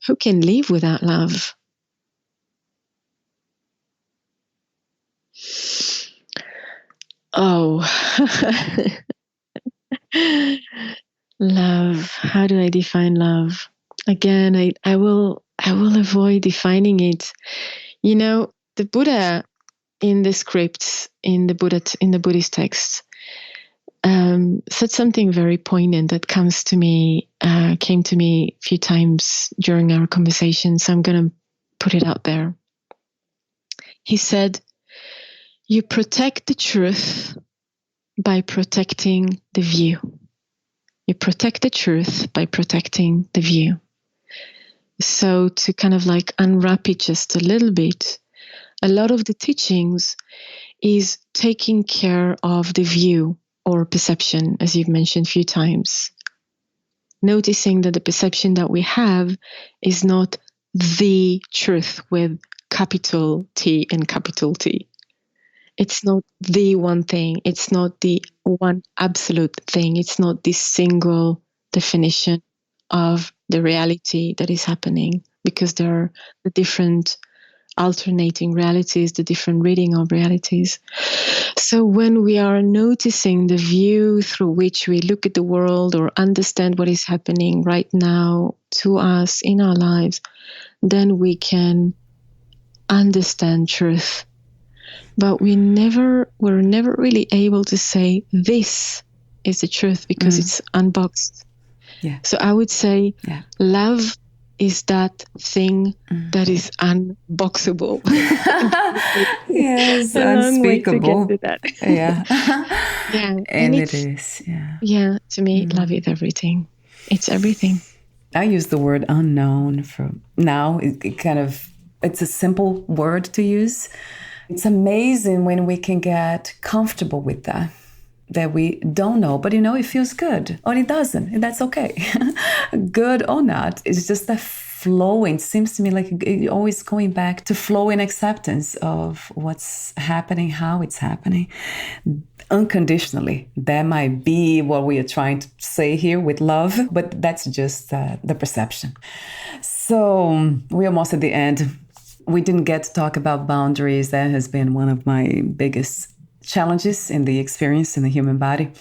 who can live without love? Oh, love. How do I define love? Again, I will avoid defining it. The Buddha in the scripts, in the Buddhist texts, said something very poignant that came to me a few times during our conversation. So I'm going to put it out there. He said, you protect the truth by protecting the view. You protect the truth by protecting the view. So to kind of like unwrap it just a little bit, a lot of the teachings is taking care of the view or perception, as you've mentioned a few times. Noticing that the perception that we have is not the truth with capital T and capital T. It's not the one thing. It's not the one absolute thing. It's not this single definition of the reality that is happening, because there are the different alternating realities, the different reading of realities. So when we are noticing the view through which we look at the world or understand what is happening right now to us in our lives, then we can understand truth. But we're never really able to say this is the truth because it's unboxed. Yeah. So I would say love is that thing that is unboxable. Yes, unspeakable. To that. Yeah. Yeah. And it is. Yeah. Yeah. To me, love is everything. It's everything. I use the word unknown for now. It's a simple word to use. It's amazing when we can get comfortable with that we don't know, but it feels good, or it doesn't, and that's okay. Good or not, it's just a flowing. It seems to me like it always going back to flow in acceptance of what's happening, how it's happening, unconditionally. That might be what we are trying to say here with love, but that's just the perception. So we're almost at the end. We didn't get to talk about boundaries. That has been one of my biggest challenges in the experience in the human body.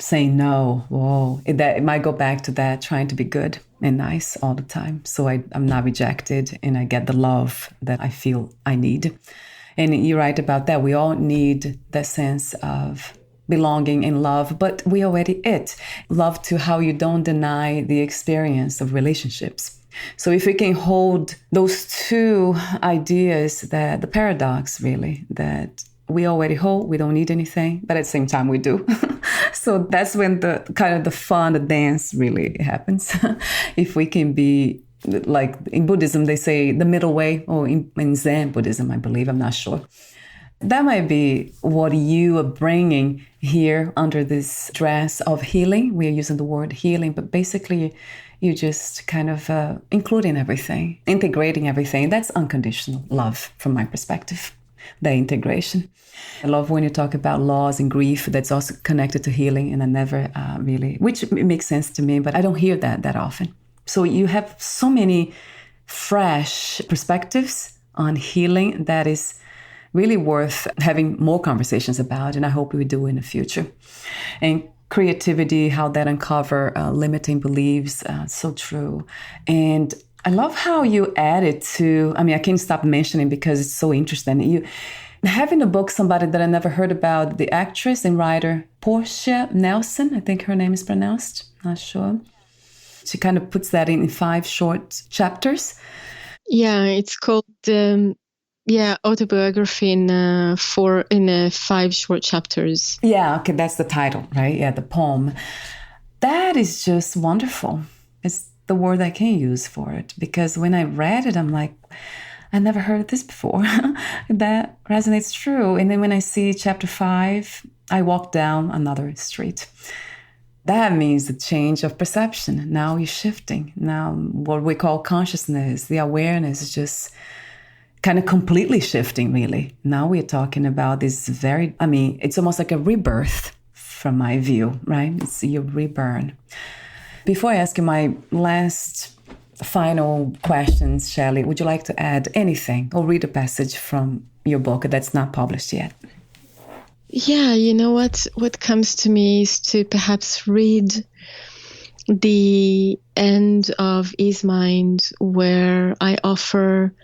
Saying no, whoa, it might go back to that, trying to be good and nice all the time. So I'm not rejected and I get the love that I feel I need. And you're right about that. We all need that sense of belonging and love, but we already it. Love to how you don't deny the experience of relationships. So if we can hold those two ideas, that the paradox really, that we already hold, we don't need anything, but at the same time we do. So that's when the kind of the fun, the dance really happens. If we can be, like in Buddhism, they say the middle way, or in Zen Buddhism, I believe, I'm not sure. That might be what you are bringing here under this dress of healing. We are using the word healing, but basically you just kind of including everything, integrating everything. That's unconditional love from my perspective. The integration. I love when you talk about loss and grief, that's also connected to healing, and I never really, which it makes sense to me, but I don't hear that often. So you have so many fresh perspectives on healing that is really worth having more conversations about, and I hope we do in the future. And creativity, how that uncover limiting beliefs, so true. And I love how you added to, I can't stop mentioning because it's so interesting. You having a book, somebody that I never heard about, the actress and writer, Portia Nelson, I think her name is pronounced, not sure. She kind of puts that in 5 short chapters. Yeah, it's called, autobiography in 5 short chapters. Yeah, okay, that's the title, right? Yeah, the poem. That is just wonderful. It's the word I can use for it, because when I read it, I'm like, I never heard of this before. That resonates true. And then when I see chapter 5, I walk down another street. That means the change of perception. Now you're shifting. Now what we call consciousness, the awareness is just kind of completely shifting, really. Now we're talking about this it's almost like a rebirth from my view, right? It's your rebirth. Before I ask you my last final questions, Shelley, would you like to add anything or read a passage from your book that's not published yet? Yeah, you know what comes to me is to perhaps read the end of Is Mind, where I offer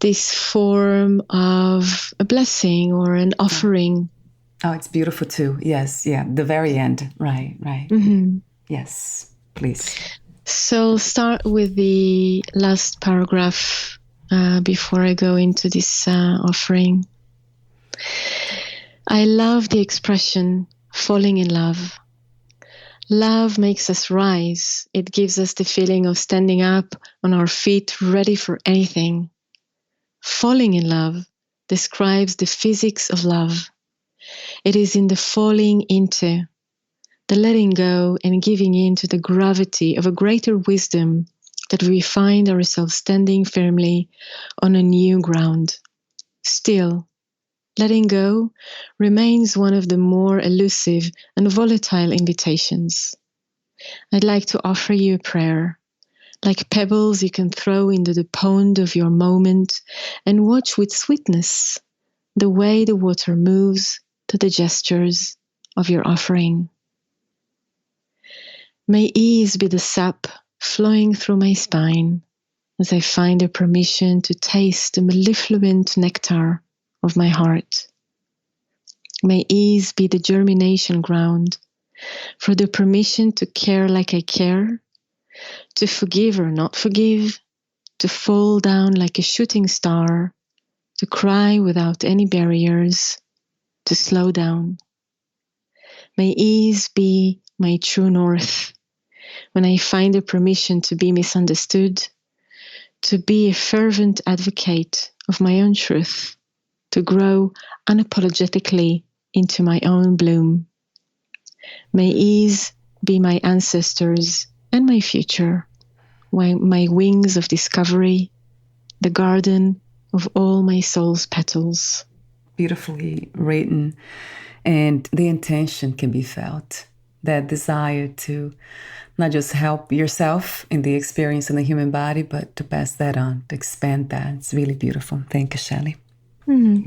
this form of a blessing or an offering. Oh, it's beautiful too. Yes, yeah, the very end. Right. Mm-hmm. Yes. Please. So I'll start with the last paragraph before I go into this offering. I love the expression falling in love. Love makes us rise. It gives us the feeling of standing up on our feet, ready for anything. Falling in love describes the physics of love. It is in the falling into, the letting go and giving in to the gravity of a greater wisdom that we find ourselves standing firmly on a new ground. Still, letting go remains one of the more elusive and volatile invitations. I'd like to offer you a prayer, like pebbles you can throw into the pond of your moment and watch with sweetness the way the water moves to the gestures of your offering. May ease be the sap flowing through my spine as I find a permission to taste the mellifluent nectar of my heart. May ease be the germination ground for the permission to care like I care, to forgive or not forgive, to fall down like a shooting star, to cry without any barriers, to slow down. May ease be my true north, when I find a permission to be misunderstood, to be a fervent advocate of my own truth, to grow unapologetically into my own bloom. May ease be my ancestors and my future, my wings of discovery, the garden of all my soul's petals. Beautifully written. And the intention can be felt. That desire to not just help yourself in the experience in the human body, but to pass that on, to expand that. It's really beautiful. Thank you, Shelley.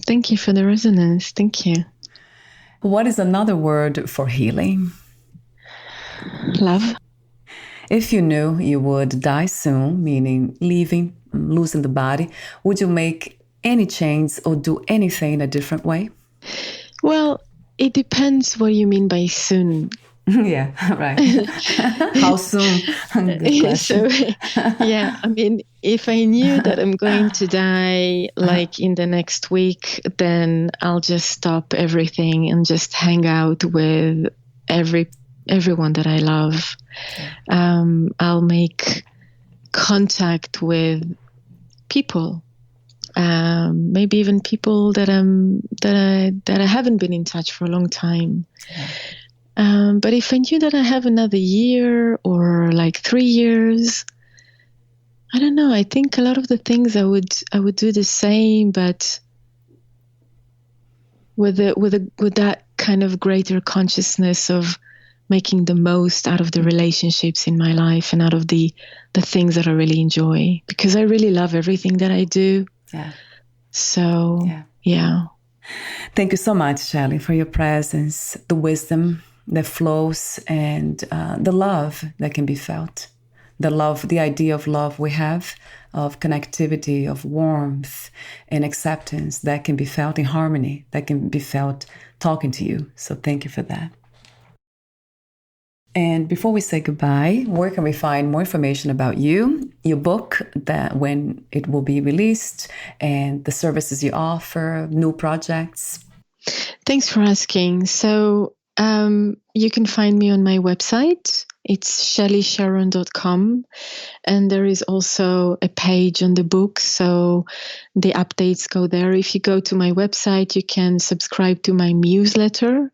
Thank you for the resonance. Thank you. What is another word for healing? Love. If you knew you would die soon, meaning losing the body, would you make any change or do anything in a different way? Well, it depends what you mean by soon. Yeah, right. How soon? Good question. So, yeah, I mean, if I knew that I'm going to die like in the next week, then I'll just stop everything and just hang out with everyone that I love. I'll make contact with people, maybe even people that I haven't been in touch for a long time. Yeah. But if I knew that I have another year or like 3 years, I don't know. I think a lot of the things I would do the same, but with that kind of greater consciousness of making the most out of the relationships in my life and out of the things that I really enjoy, because I really love everything that I do. Yeah. So, yeah. Thank you so much, Shelley, for your presence, the wisdom that flows, and the love that can be felt. The idea of love we have, of connectivity, of warmth and acceptance that can be felt in harmony, that can be felt talking to you. So thank you for that. And before we say goodbye, where can we find more information about you, your book, that when it will be released, and the services you offer, new projects? Thanks for asking. So you can find me on my website. It's shellysharon.com. And there is also a page on the book, so the updates go there. If you go to my website, you can subscribe to my newsletter,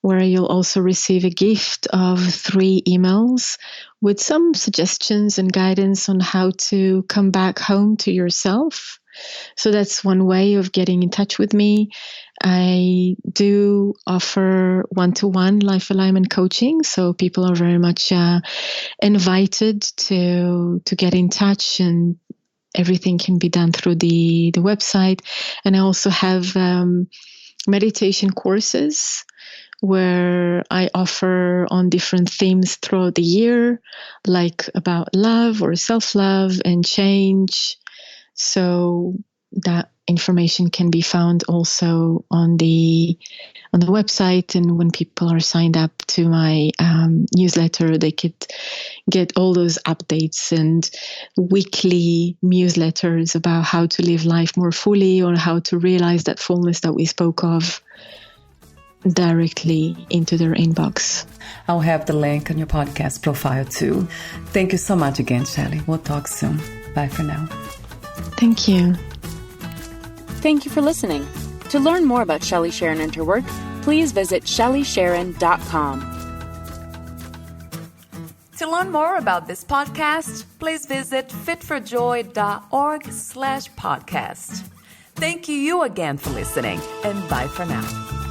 where you'll also receive a gift of 3 emails with some suggestions and guidance on how to come back home to yourself. So that's one way of getting in touch with me. I do offer one-to-one life alignment coaching, so people are very much invited to get in touch, and everything can be done through the website. And I also have meditation courses where I offer on different themes throughout the year, like about love or self-love and change. So that information can be found also on the website. And when people are signed up to my newsletter, they could get all those updates and weekly newsletters about how to live life more fully, or how to realize that fullness that we spoke of, directly into their inbox. I'll have the link on your podcast profile too. Thank you so much again, Shelley. We'll talk soon. Bye for now. Thank you. Thank you for listening. To learn more about Shelley, Sharon, and her work, please visit shellysharon.com. To learn more about this podcast, please visit fitforjoy.org/podcast. Thank you again for listening, and bye for now.